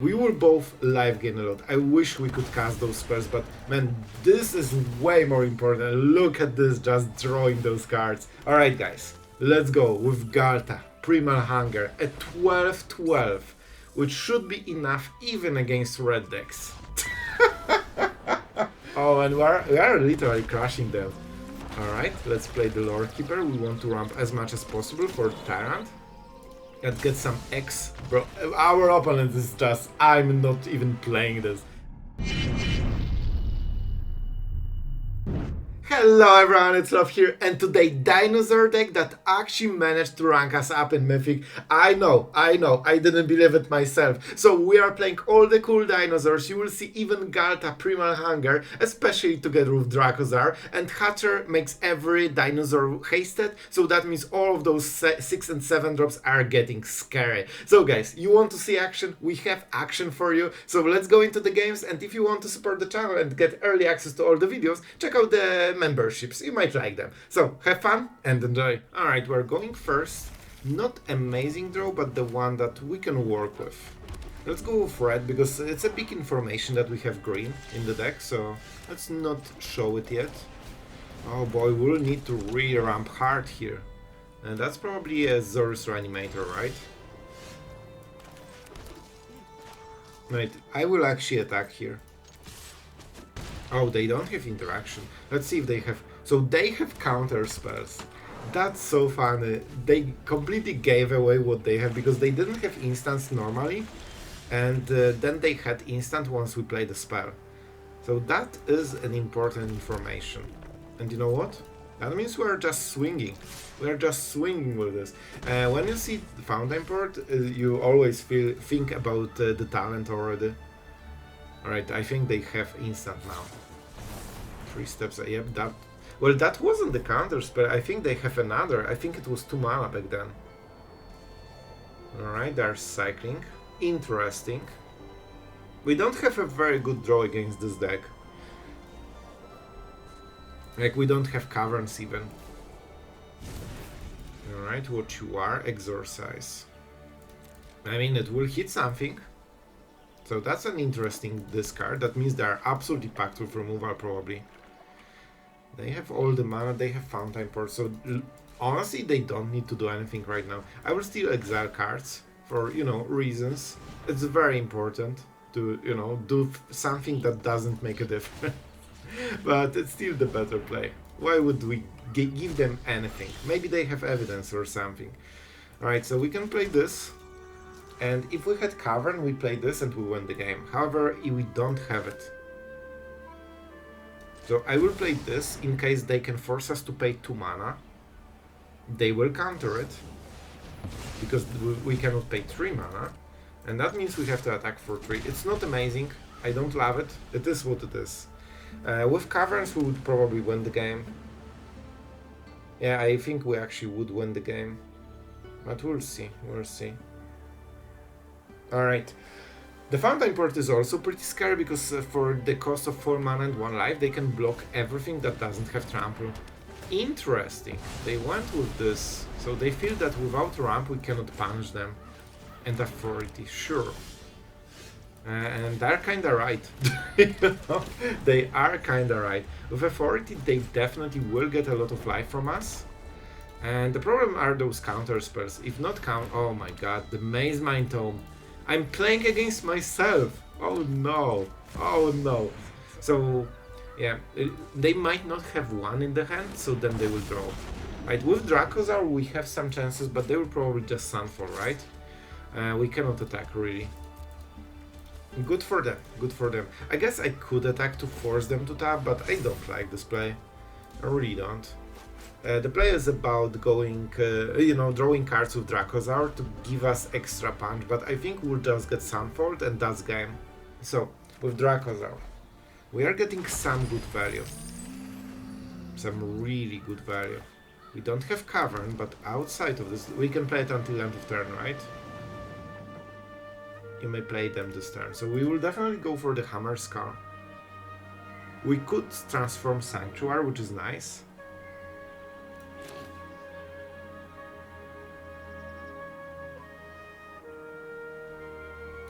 We will both life gain a lot. I wish we could cast those spells, but man, this is way more important. Look at this, just drawing those cards. Alright guys, let's go with Ghalta, Primal Hunger, a 12/12, which should be enough even against red decks. Oh, and we are literally crushing them. Alright, let's play the Lorekeeper. We want to ramp as much as possible for the Tyrant. Let's get some X. Bro, our opponent is just... I'm not even playing this. Hello everyone, it's Sloth here, and today Dinosaur deck that actually managed to rank us up in Mythic. I know, I didn't believe it myself. So we are playing all the cool dinosaurs. You will see even Ghalta, Primal Hunger, especially together with Dracosaur, and Hatcher makes every dinosaur hasted, so that means all of those 6 and 7 drops are getting scary. So guys, you want to see action? We have action for you, so let's go into the games, and if you want to support the channel and get early access to all the videos, check out the memberships, you might like them. So have fun and enjoy. Alright, we're going first. Not amazing draw, but the one that we can work with. Let's go with red because it's a big information that we have green in the deck, so let's not show it yet. Oh boy, we'll need to really ramp hard here. And that's probably a Zorus Reanimator, right? Right, I will actually attack here. Oh, they don't have interaction. Let's see if they have... So they have counter spells. That's so funny. They completely gave away what they have because they didn't have instants normally. And then they had instant once we played the spell. So that is an important information. And you know what? That means we're just swinging. We're just swinging with this. When you see the Fountain Port, you always think about the talent already. Alright, I think they have instant now. 3 steps, yep, that... Well, that wasn't the counter spell, I think they have another. I think it was 2 mana back then. Alright, they're cycling. Interesting. We don't have a very good draw against this deck. Like, we don't have caverns even. Alright, what you are, exorcise. I mean, it will hit something. So that's an interesting discard. That means they are absolutely packed with removal, probably. They have all the mana, they have Fountain Port, so honestly, they don't need to do anything right now. I will still exile cards for, you know, reasons. It's very important to, you know, do something that doesn't make a difference. But it's still the better play. Why would we give them anything? Maybe they have evidence or something. Alright, so we can play this. And if we had Cavern, we play this and we win the game. However, we don't have it. So I will play this in case they can force us to pay 2 mana. They will counter it. Because we cannot pay 3 mana. And that means we have to attack for 3. It's not amazing. I don't love it. It is what it is. With Caverns, we would probably win the game. Yeah, I think we actually would win the game. But we'll see. We'll see. Alright, the Fountain Port is also pretty scary because for the cost of 4 mana and 1 life they can block everything that doesn't have trample. Interesting, they went with this, so they feel that without ramp we cannot punish them. And authority, sure. And they're kinda right. You know? They are kinda right. With authority they definitely will get a lot of life from us. And the problem are those counter spells. If not oh my god, the Maze Mind Tome. I'm playing against myself. Oh no. Oh no. So, yeah, they might not have 1 in the hand, so then they will draw. Right, with Dracosaur we have some chances, but they will probably just Sunfall, right? We cannot attack, really. Good for them, good for them. I guess I could attack to force them to tap, but I don't like this play. I really don't. The play is about going, you know, drawing cards with Dracosaur to give us extra punch, but I think we'll just get Sunfold and that's game. So, with Dracosaur, we are getting some good value. Some really good value. We don't have Cavern, but outside of this, we can play it until end of turn, right? You may play them this turn, so we will definitely go for the Hammerskull. We could transform Sanctuary, which is nice.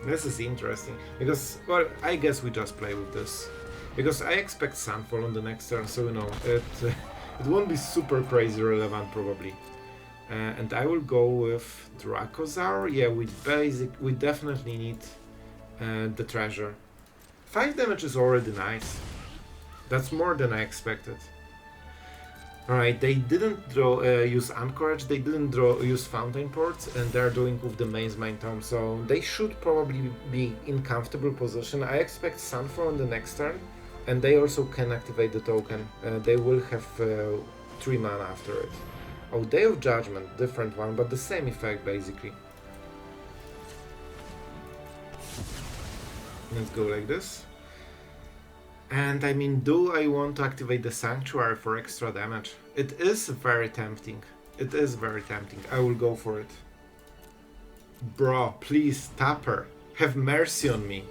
This is interesting, because, well, I guess we just play with this. Because I expect Sunfall on the next turn, so you know, it won't be super crazy relevant probably. And I will go with Dracosaur. Yeah, we definitely need the treasure. 5 damage is already nice. That's more than I expected. Alright, they didn't use Anchorage, they didn't use Fountain Ports, and they're doing with the Maze Mine Tomb, so they should probably be in comfortable position. I expect Sunfall on the next turn, and they also can activate the token. They will have 3 mana after it. Oh, Day of Judgment, different one, but the same effect basically. Let's go like this. And I mean, do I want to activate the Sanctuary for extra damage? It is very tempting. It is very tempting. I will go for it. Bro, please, Tapper, have mercy on me.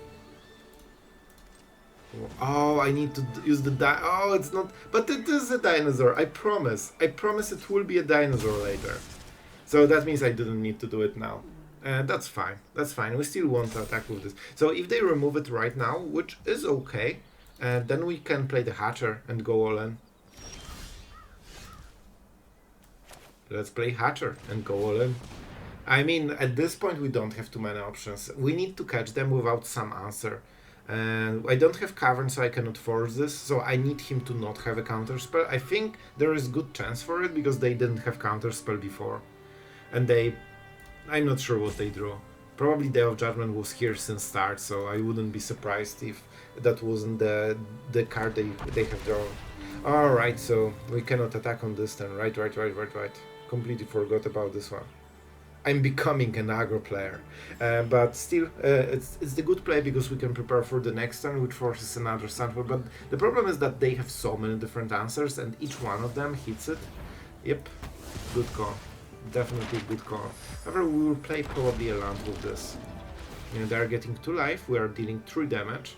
Oh, I need to use the oh, it's not, but it is a dinosaur, I promise. I promise it will be a dinosaur later. So that means I didn't need to do it now. That's fine, that's fine. We still want to attack with this. So if they remove it right now, which is okay, then we can play the Hatcher and go all in. Let's play Hatcher and go all in. I mean, at this point we don't have too many options. We need to catch them without some answer. I don't have Cavern, so I cannot force this, so I need him to not have a counterspell. I think there is good chance for it, because they didn't have counterspell before. And I'm not sure what they drew. Probably Day of Judgment was here since start, so I wouldn't be surprised if that wasn't the card they have drawn. Alright, so we cannot attack on this turn. Right. Completely forgot about this one. I'm becoming an aggro player, but still, it's the good play, because we can prepare for the next turn, which forces another Sunfall. But the problem is that they have so many different answers, and each one of them hits it. Yep, good call. Definitely good call. However, we will play probably a land with this. They are getting 2 life, we are dealing 3 damage,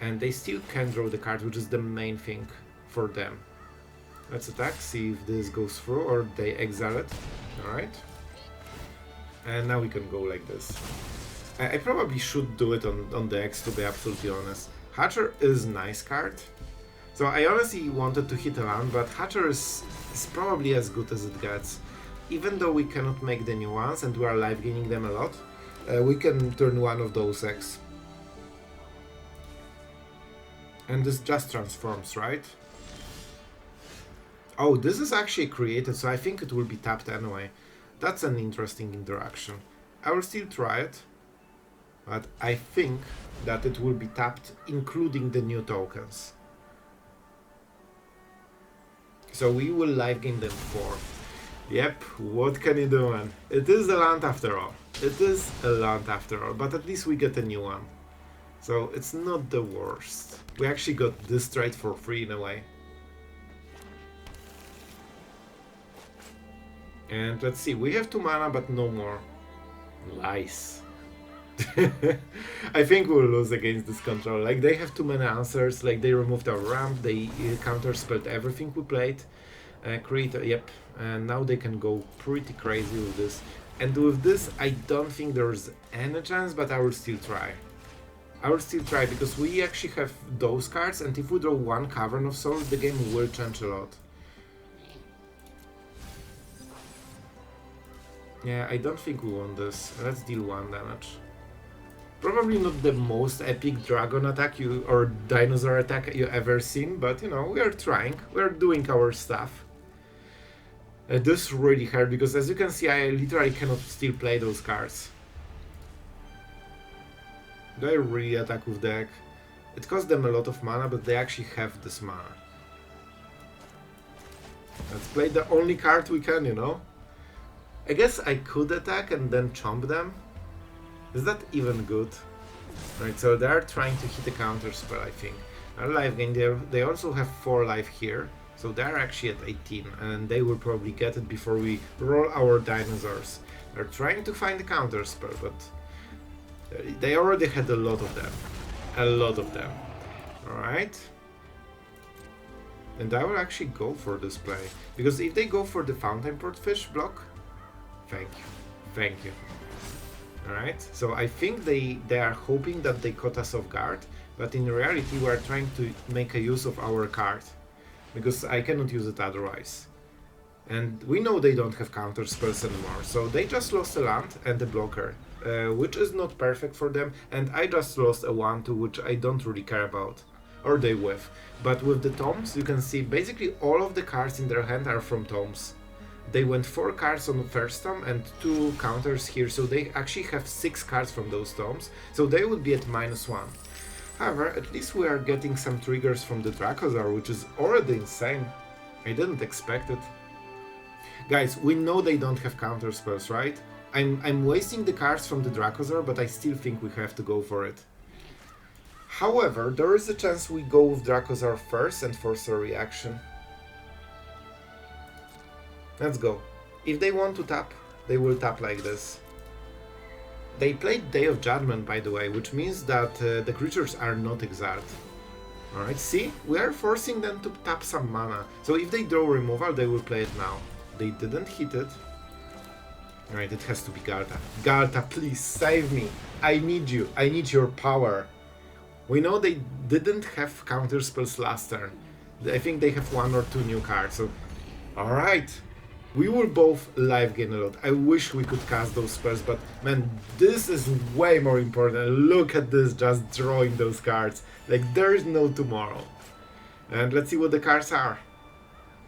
and they still can draw the card, which is the main thing for them. Let's attack, see if this goes through, or they exile it. Alright. And now we can go like this. I probably should do it on the X, to be absolutely honest. Hatcher is nice card. So I honestly wanted to hit a land, but Hatcher is probably as good as it gets. Even though we cannot make the new ones and we are live gaining them a lot, we can turn one of those X. And this just transforms, right? Oh, this is actually created, so I think it will be tapped anyway. That's an interesting interaction. I will still try it, but I think that it will be tapped, including the new tokens. So we will live game them 4. Yep, what can you do, man? It is a land after all. It is a land after all, but at least we get a new one. So it's not the worst. We actually got this trade for free in a way. And let's see, we have 2 mana, but no more. Lies. I think we'll lose against this control. Like, they have too many answers, like they removed our ramp, they counterspelled everything we played. Yep, and now they can go pretty crazy with this. And with this, I don't think there's any chance, but I will still try. I will still try, because we actually have those cards, and if we draw 1 Cavern of Souls, the game will change a lot. Yeah, I don't think we want this. Let's deal 1 damage. Probably not the most epic dragon attack or dinosaur attack you ever seen, but you know, we are trying. We are doing our stuff. This really hurt, because as you can see, I literally cannot still play those cards. Do I really attack with deck? It costs them a lot of mana, but they actually have this mana. Let's play the only card we can, you know? I guess I could attack and then chomp them. Is that even good? Right, so they are trying to hit a counter spell, I think. Our life gain, they also have 4 life here, so they are actually at 18, and they will probably get it before we roll our dinosaurs. They're trying to find a counter spell, but they already had a lot of them. A lot of them. Alright. And I will actually go for this play, because if they go for the Fountain Port Fish block, thank you. Thank you. Alright, so I think they are hoping that they caught us off guard, but in reality we are trying to make a use of our card, because I cannot use it otherwise. And we know they don't have counter spells anymore, so they just lost a land and a blocker, which is not perfect for them, and I just lost a 1-2, which I don't really care about, or they whiff. But with the tomes, you can see basically all of the cards in their hand are from tomes. They went 4 cards on the first tome and 2 counters here, so they actually have 6 cards from those tomes, so they would be at -1. However, at least we are getting some triggers from the Dracosaur, which is already insane. I didn't expect it. Guys, we know they don't have counter spells, right? I'm wasting the cards from the Dracosaur, but I still think we have to go for it. However, there is a chance we go with Dracosaur first and force a reaction. Let's go. If they want to tap, they will tap like this. They played Day of Judgment, by the way, which means that the creatures are not exiled. Alright, see? We are forcing them to tap some mana. So if they draw removal, they will play it now. They didn't hit it. Alright, it has to be Ghalta. Ghalta, please save me. I need you. I need your power. We know they didn't have counter spells last turn. I think they have 1 or 2 new cards. So, alright. We will both live gain a lot. I wish we could cast those spells, but man, this is way more important. Look at this, just drawing those cards. Like, there is no tomorrow. And let's see what the cards are.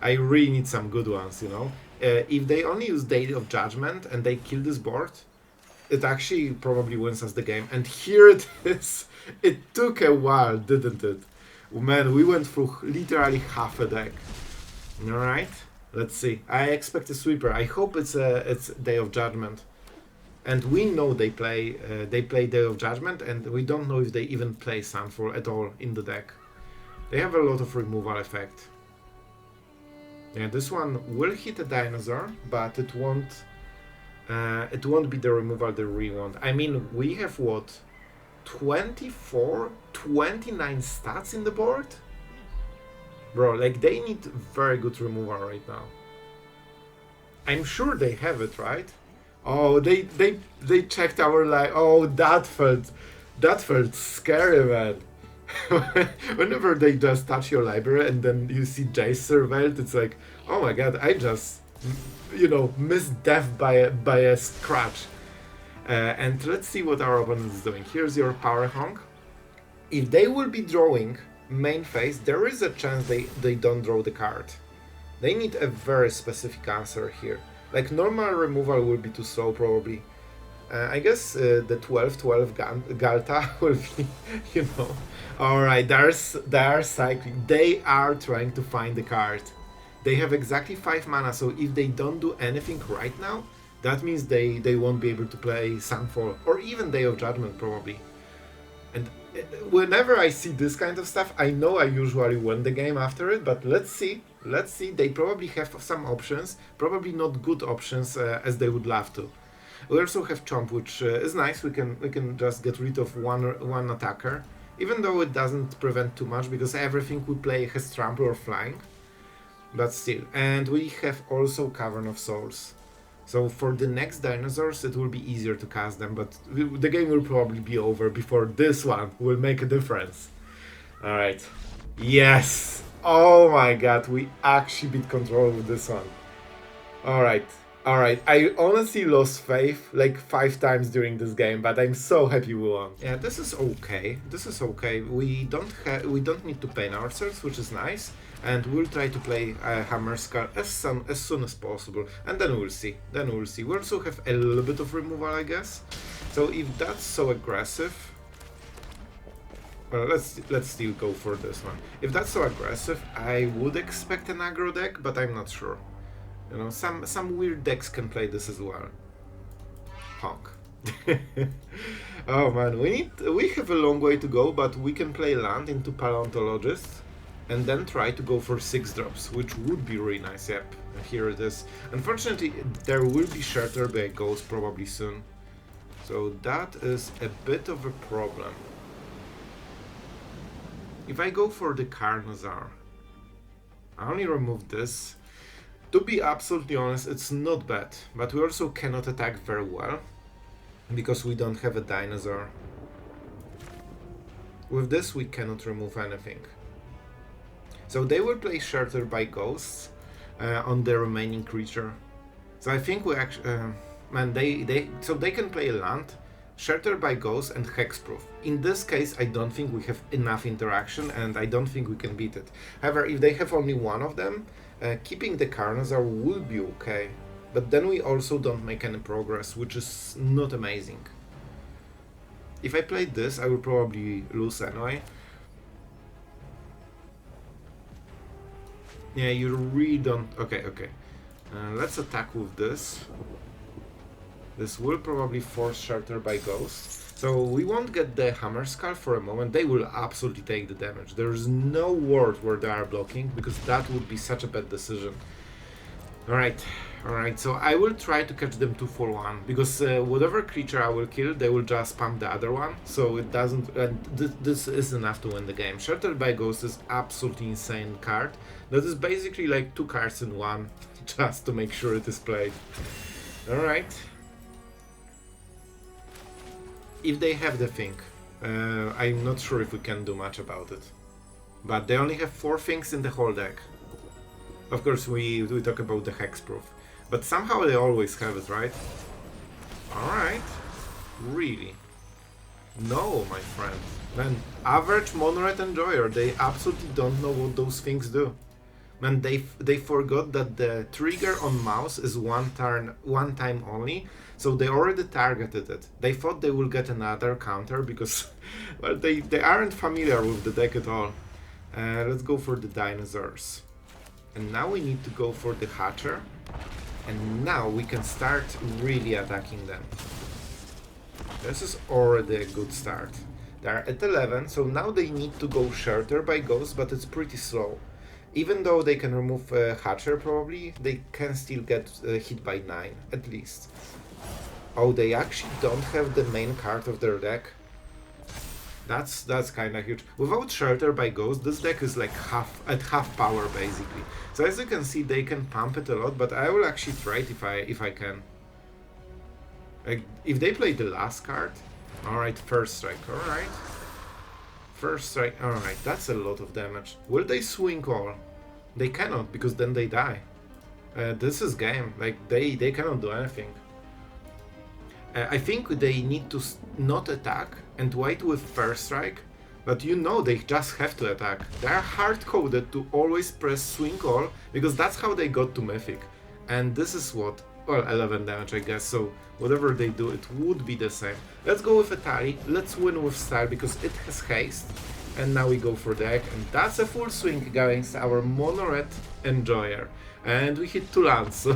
I really need some good ones, you know. If they only use Day of Judgment and they kill this board, it actually probably wins us the game. And here it is. It took a while, didn't it? Man, we went through literally half a deck. Alright. Let's see. I expect a sweeper. I hope it's Day of Judgment, and we know they play Day of Judgment, and we don't know if they even play Sunfall at all in the deck. They have a lot of removal effect. Yeah, this one will hit a dinosaur, but it won't be the removal they really want. I mean, we have what, 24, 29 stats in the board. Bro, like, they need very good removal right now. I'm sure they have it, right? Oh, they checked our life. Oh, that felt scary, man. Whenever they just touch your library and then you see Jace surveilled, it's like, oh my god, I just, you know, missed death by a scratch. And let's see what our opponent is doing. Here's your Power Honk. If they will be drawing main phase, there is a chance they don't draw the card. They need a very specific answer here. Like, normal removal will be too slow probably. I guess the 12-12 Ghalta will be, you know. Alright, they are cycling. They are trying to find the card. They have exactly 5 mana, so if they don't do anything right now, that means they won't be able to play Sunfall or even Day of Judgment probably. And whenever I see this kind of stuff, I know I usually win the game after it, but let's see. They probably have some options, probably not good options as they would love to. We also have Chomp, which is nice. We can just get rid of one attacker, even though it doesn't prevent too much because everything we play has trample or flying. But still, and we have also Cavern of Souls. So for the next dinosaurs, it will be easier to cast them, but the game will probably be over before this one will make a difference. Alright. Yes! Oh my god, we actually beat control with this one. Alright. I honestly lost faith like 5 times during this game, but I'm so happy we won. Yeah, this is okay. We don't need to pain ourselves, which is nice. And we'll try to play Hammerskull as soon as possible, and then we'll see. We also have a little bit of removal, I guess. So if that's so aggressive, well, let's still go for this one. If that's so aggressive, I would expect an aggro deck, but I'm not sure. You know, some weird decks can play this as well. Honk. Oh man, we have a long way to go, but we can play land into Paleontologist. And then try to go for 6 drops, which would be really nice. Yep, here it is. Unfortunately, there will be Shelter by Ghost probably soon. So that is a bit of a problem. If I go for the Carnosaur, I only remove this. To be absolutely honest, it's not bad, but we also cannot attack very well. because we don't have a dinosaur. With this we cannot remove anything. So they will play Shelter by Ghosts on the remaining creature. So I think we actually... man, so they can play land, Shelter by Ghosts and Hexproof. In this case, I don't think we have enough interaction and I don't think we can beat it. However, if they have only one of them, keeping the Carnosaur will be okay. But then we also don't make any progress, which is not amazing. If I played this, I would probably lose anyway. Yeah, you really don't... Okay. Let's attack with this. This will probably force Shelter by Ghost. So we won't get the Hammerskull for a moment. They will absolutely take the damage. There is no world where they are blocking, because that would be such a bad decision. Alright, so I will try to catch them 2 for 1, because whatever creature I will kill, they will just spam the other one, so it doesn't... this is enough to win the game. Shelter by Ghost is absolutely insane card. That is basically like 2 cards in one, just to make sure it is played. Alright. If they have the thing, I'm not sure if we can do much about it. But they only have 4 things in the whole deck. Of course, we talk about the Hexproof, but somehow they always have it, right? Alright. Really? No, my friend. Man, average Monoret Enjoyer, they absolutely don't know what those things do. Man, they forgot that the trigger on mouse is one time only, so they already targeted it. They thought they will get another counter because, well, they aren't familiar with the deck at all. Let's go for the dinosaurs. And now we need to go for the Hatcher, and now we can start really attacking them. This is already a good start. They are at 11, so now they need to go Shelter by Ghost, but it's pretty slow. Even though they can remove Hatcher probably, they can still get hit by 9, at least. Oh, they actually don't have the main card of their deck. That's kinda huge. Without Shelter by Ghost, this deck is like half power basically. So as you can see, they can pump it a lot, but I will actually trade if I can. Like, if they play the last card, alright, first strike, alright. First strike, alright, that's a lot of damage. Will they swing all? They cannot, because then they die. This is game, like they cannot do anything. I think they need to not attack and wait with first strike, but you know they just have to attack. They are hard-coded to always press swing all, because that's how they got to Mythic. And this is what, well, 11 damage I guess, so whatever they do it would be the same. Let's go with Etali, let's win with style because it has haste. And now we go for the egg, and that's a full swing against our Monoret Enjoyer. And we hit 2 lands, so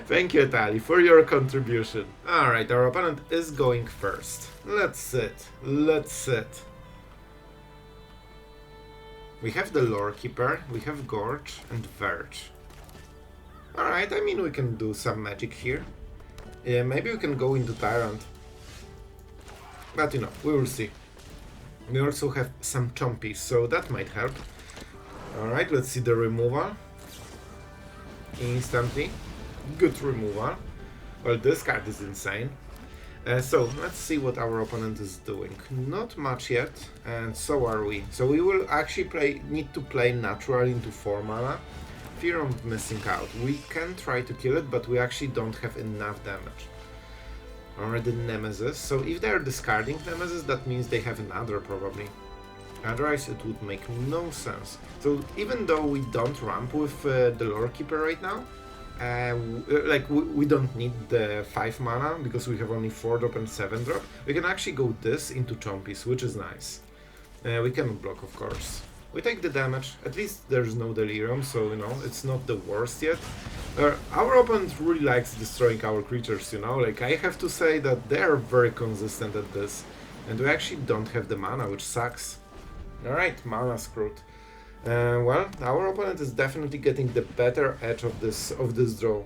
thank you Etali for your contribution. Alright, our opponent is going first. Let's sit. We have the Lorekeeper, we have Gorge and Verge. Alright, I mean we can do some magic here. Maybe we can go into Tyrant. But you know, we will see. We also have some Chompies, so that might help. Alright, let's see the removal. Instantly. Good removal. Well, this card is insane. So, let's see what our opponent is doing. Not much yet, and so are we. So we will actually need to play natural into 4 mana. Fear of missing out. We can try to kill it, but we actually don't have enough damage. Already Nemesis, so if they are discarding Nemesis, that means they have another probably. Otherwise it would make no sense. So even though we don't ramp with the Lorekeeper right now, we don't need the 5 mana because we have only 4 drop and 7 drop, we can actually go this into Chompies, which is nice. We can block, of course. We take the damage, at least there's no Delirium, so you know, it's not the worst yet. Our opponent really likes destroying our creatures, you know, like I have to say that they're very consistent at this. And we actually don't have the mana, which sucks. Alright, mana screwed. Well, our opponent is definitely getting the better edge of this draw.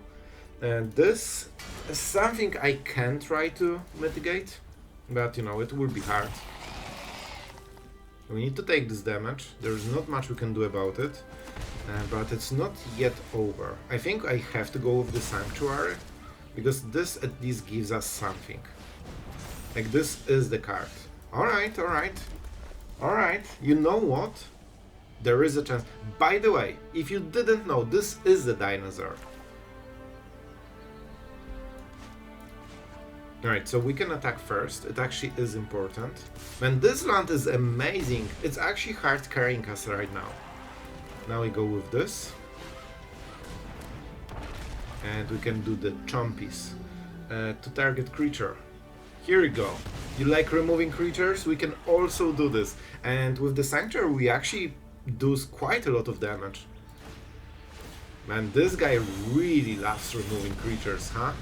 And this is something I can try to mitigate, but you know, it will be hard. We need to take this damage, there's not much we can do about it, but it's not yet over. I think I have to go with the Sanctuary, because this at least gives us something. Like, this is the card. Alright, alright. Alright, you know what? There is a chance. By the way, if you didn't know, this is the Dinosaur. Alright, so we can attack first. It actually is important. Man, this land is amazing. It's actually hard carrying us right now. Now we go with this. And we can do the chompies. To target creature. Here we go. You like removing creatures? We can also do this. And with the Sanctuary, we actually do quite a lot of damage. Man, this guy really loves removing creatures, huh?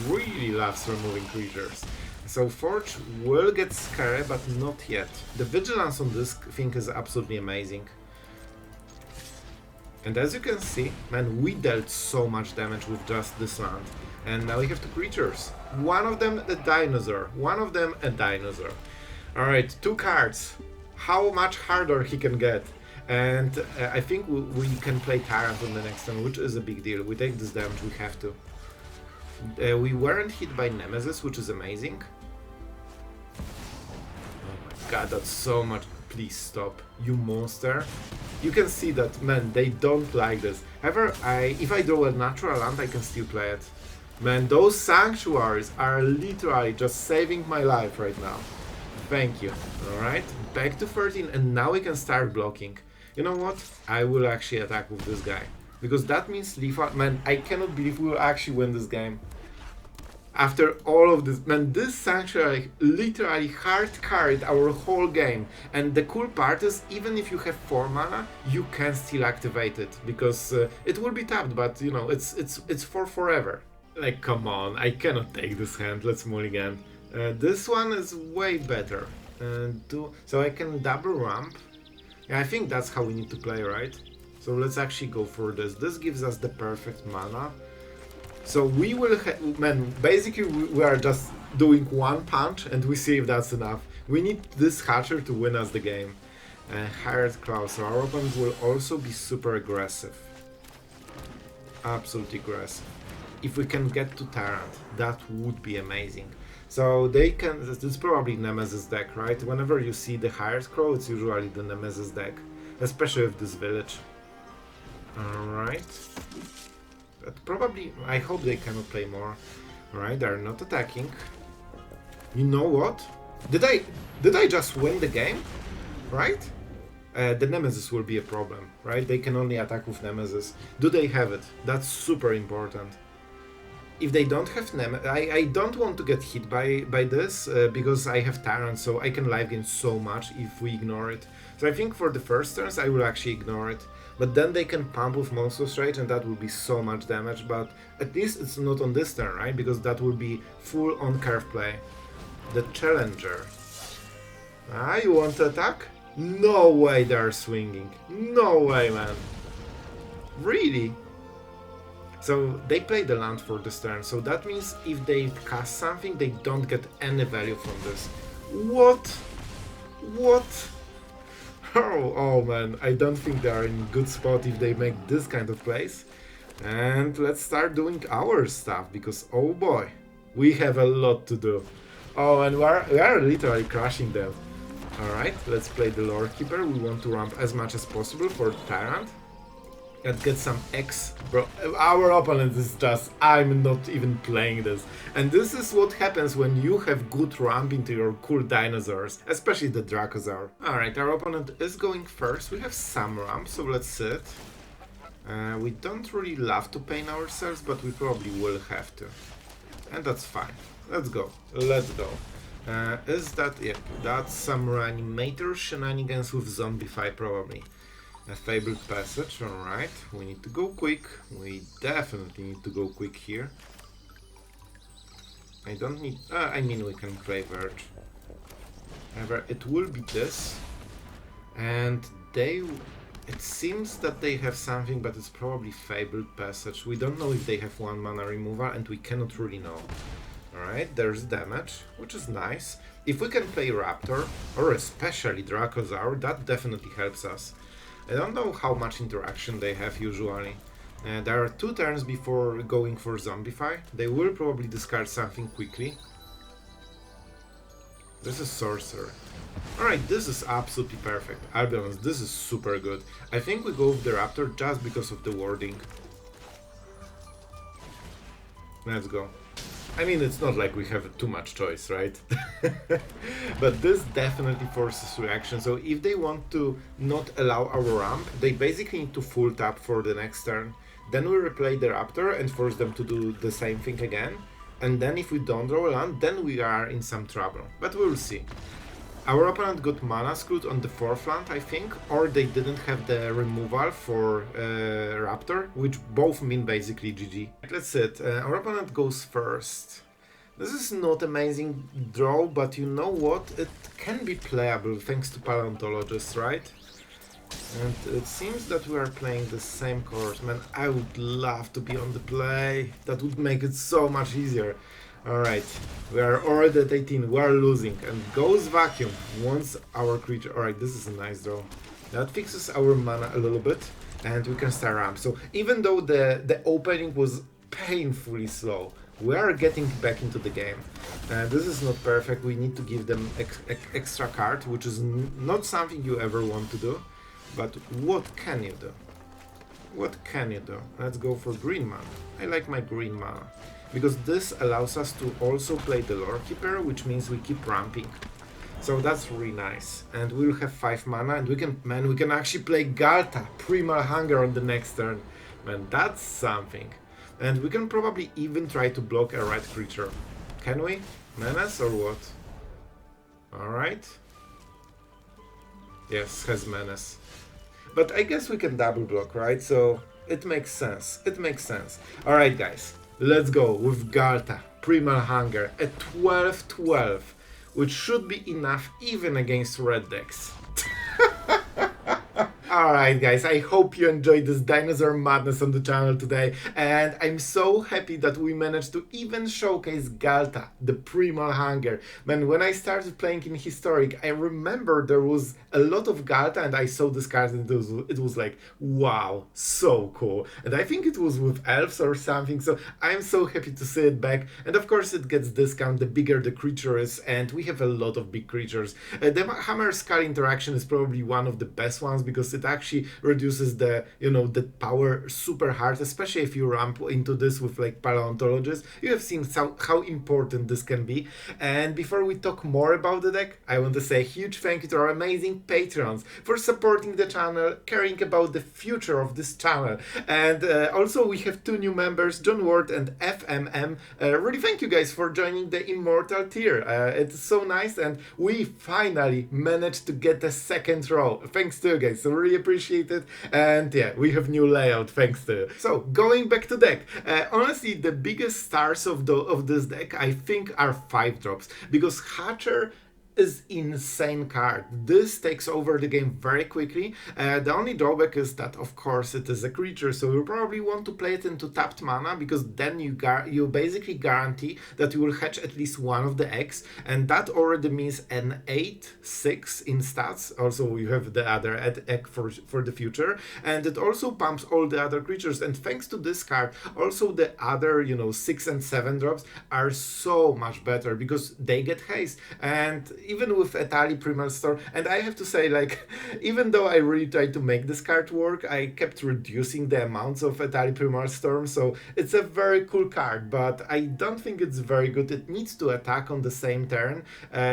Really loves removing creatures. So Forge will get scary, but not yet. The vigilance on this thing is absolutely amazing. And as you can see, man, we dealt so much damage with just this land. And now we have two creatures. One of them a dinosaur, one of them a dinosaur. Alright, two cards. How much harder he can get. And I think we can play Tyrant on the next turn, which is a big deal. We take this damage, we have to. We weren't hit by Nemesis, which is amazing. Oh my god, that's so much. Please stop, you monster. You can see that, man, they don't like this. However, if I draw a natural land, I can still play it. Man, those sanctuaries are literally just saving my life right now. Thank you. Alright, back to 13, and now we can start blocking. You know what? I will actually attack with this guy. Because that means lethal. Man, I cannot believe we will actually win this game. After all of this, man, this Sanctuary literally hard carried our whole game. And the cool part is, even if you have 4 mana, you can still activate it. Because it will be tapped, but you know, it's for forever. Like, come on, I cannot take this hand. Let's mulligan. This one is way better. So I can double ramp. Yeah, I think that's how we need to play, right? So let's actually go for this. This gives us the perfect mana. So we will, man, basically we are just doing one punch and we see if that's enough. We need this Hatcher to win us the game. Hired Claw, so our opponent will also be super aggressive. Absolutely aggressive. If we can get to Tyrant, that would be amazing. So they can, this is probably Nemesis deck, right? Whenever you see the Hired Crow, it's usually the Nemesis deck. Especially with this village. Alright. But probably, I hope they cannot play more. Alright, they're not attacking. You know what? Did I just win the game? Right? The Nemesis will be a problem, right? They can only attack with Nemesis. Do they have it? That's super important. If they don't have Nemesis, I don't want to get hit by this because I have Tyrant, so I can live gain so much if we ignore it. So I think for the first turns I will actually ignore it. But then they can pump with Monstrous Rage and that will be so much damage, but at least it's not on this turn, right? Because that will be full on curve play. The Challenger. Ah, you want to attack? No way they're swinging. No way, man. Really? So they play the land for this turn, so that means if they cast something, they don't get any value from this. What? What? Oh man, I don't think they are in a good spot if they make this kind of plays. And let's start doing our stuff, because oh boy, we have a lot to do. Oh, and we are literally crushing them. Alright, let's play the Lorekeeper. We want to ramp as much as possible for the Tyrant. And get some X. Bro, our opponent is just, I'm not even playing this. And this is what happens when you have good ramp into your cool dinosaurs, especially the Dracosaur. Alright, our opponent is going first. We have some ramp, so let's sit. We don't really love to pain ourselves, but we probably will have to. And that's fine. Let's go. Let's go. Is that it? That's some Reanimator shenanigans with Zombify, probably. A Fabled Passage, alright. We need to go quick. We definitely need to go quick here. I don't need... I mean, we can play Verge. However, it will be this. And they... It seems that they have something, but it's probably Fabled Passage. We don't know if they have 1 mana removal, and we cannot really know. Alright, there's damage, which is nice. If we can play Raptor, or especially Dracosaur, that definitely helps us. I don't know how much interaction they have usually. There are 2 turns before going for Zombify. They will probably discard something quickly. This is Sorcerer. Alright, this is absolutely perfect. I'll be honest, this is super good. I think we go with the Raptor just because of the wording. Let's go. I mean, it's not like we have too much choice, right? But this definitely forces reaction. So if they want to not allow our ramp, they basically need to full tap for the next turn. Then we replay the Raptor and force them to do the same thing again. And then if we don't draw a land, then we are in some trouble. But we'll see. Our opponent got mana screwed on the 4th land, I think, or they didn't have the removal for Raptor, which both mean basically GG. Let's see it. Our opponent goes first. This is not amazing draw, but you know what? It can be playable thanks to Paleontologist, right? And it seems that we are playing the same course. Man, I would love to be on the play. That would make it so much easier. Alright, we are already at 18, we are losing, and goes Vacuum, wants our creature. Alright, this is a nice draw. That fixes our mana a little bit, and we can start ramp. So even though the opening was painfully slow, we are getting back into the game. This is not perfect, we need to give them extra card, which is not something you ever want to do. But what can you do? What can you do? Let's go for green mana. I like my green mana. Because this allows us to also play the Lorekeeper, which means we keep ramping. So that's really nice. And we'll have 5 mana, and we can actually play Ghalta, Primal Hunger on the next turn. Man, that's something. And we can probably even try to block a red creature. Can we? Menace or what? Alright. Yes, has Menace. But I guess we can double block, right? So it makes sense. It makes sense. Alright, guys. Let's go with Ghalta, Primal Hunger, a 12/12, which should be enough even against red decks. Alright guys, I hope you enjoyed this dinosaur madness on the channel today, and I'm so happy that we managed to even showcase Ghalta, the Primal Hunger. Man, when I started playing in Historic, I remember there was a lot of Ghalta and I saw this card and it was like, wow, so cool. And I think it was with elves or something, so I'm so happy to see it back. And of course it gets discount the bigger the creature is, and we have a lot of big creatures. The Hammerskull interaction is probably one of the best ones because it actually reduces the, the power super hard, especially if you ramp into this with like Paleontologist. You have seen how important this can be. And before we talk more about the deck, I want to say a huge thank you to our amazing patrons for supporting the channel, caring about the future of this channel. And also we have 2 new members, John Ward and FMM. Really thank you guys for joining the Immortal tier. It's so nice, and we finally managed to get the 2nd row. Thanks to you guys, so really appreciate it. And yeah, we have new layout thanks to you. So going back to deck, honestly the biggest stars of this deck I think are 5-drops, because Hatcher is insane card. This takes over the game very quickly. The only drawback is that of course it is a creature, so you probably want to play it into tapped mana, because then you basically guarantee that you will hatch at least one of the eggs, and that already means an 8/6 in stats. Also you have the other egg for the future, and it also pumps all the other creatures. And thanks to this card, also the other 6 and 7 drops are so much better because they get haste. And even with Etali Primal Storm, and I have to say, like, even though I really tried to make this card work, I kept reducing the amounts of Etali Primal Storm, so it's a very cool card, but I don't think it's very good. It needs to attack on the same turn,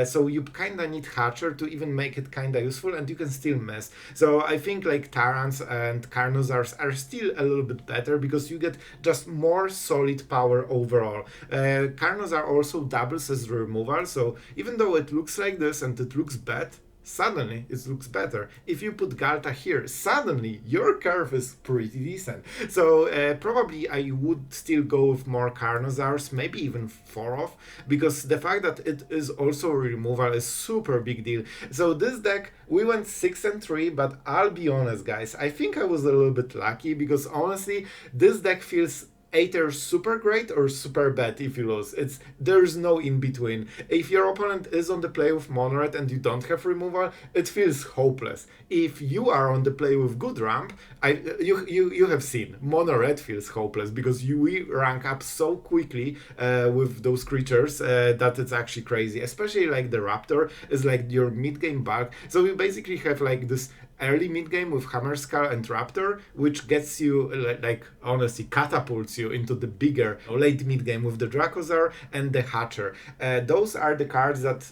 so you kinda need Hatcher to even make it kinda useful, and you can still mess. So I think like Tyrants and Carnosaurs are still a little bit better because you get just more solid power overall. Carnosaur also doubles as removal, so even though it looks like this and it looks bad, suddenly it looks better. If you put Ghalta here, suddenly your curve is pretty decent. So probably I would still go with more Carnosaurs, maybe even 4 off, because the fact that it is also removal is super big deal. So this deck, we went 6 and 3, but I'll be honest guys, I think I was a little bit lucky, because honestly this deck feels either super great or super bad if you lose. There's no in between. If your opponent is on the play with Monored and you don't have removal, it feels hopeless. If you are on the play with good ramp, you have seen Monored feels hopeless because you rank up so quickly with those creatures that it's actually crazy. Especially like the Raptor is like your mid game bulk. So you basically have like this early mid game with Hammerskull and Raptor, which gets you like honestly catapults you into the bigger late mid game with the Dracosaur and the Hatcher. Those are the cards that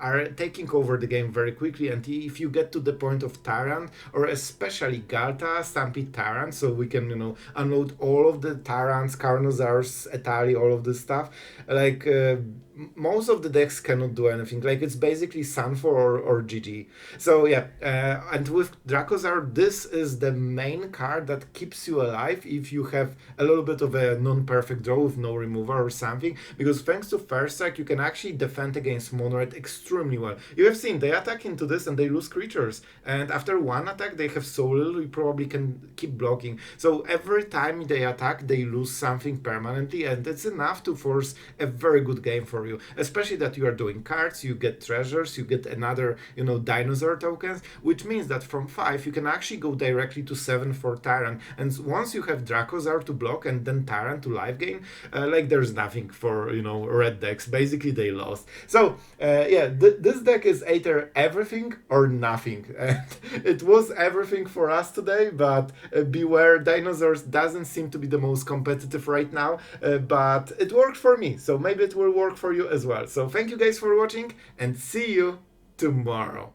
are taking over the game very quickly, and if you get to the point of Tyrant, or especially Ghalta, Stampede Tyrant, so we can, unload all of the Tyrants, Carnosaurs, Etali, all of this stuff, like, most of the decks cannot do anything. Like, it's basically Sanfo or GG. So yeah, and with Dracosaur, this is the main card that keeps you alive if you have a little bit of a non-perfect draw with no removal or something, because thanks to First Strike, you can actually defend against Monored extremely well. You have seen, they attack into this and they lose creatures, and after one attack, they have so little, you probably can keep blocking. So every time they attack, they lose something permanently, and it's enough to force a very good game for you. Especially that you are doing cards, you get treasures, you get another, dinosaur tokens, which means that from 5 you can actually go directly to 7 for Tyrant. And once you have Dracosaur to block and then Tyrant to live gain, like there's nothing for, red decks. Basically they lost. So this deck is either everything or nothing. And it was everything for us today, but beware, Dinosaurs doesn't seem to be the most competitive right now, but it worked for me, so maybe it will work for you as well. So thank you guys for watching, and see you tomorrow.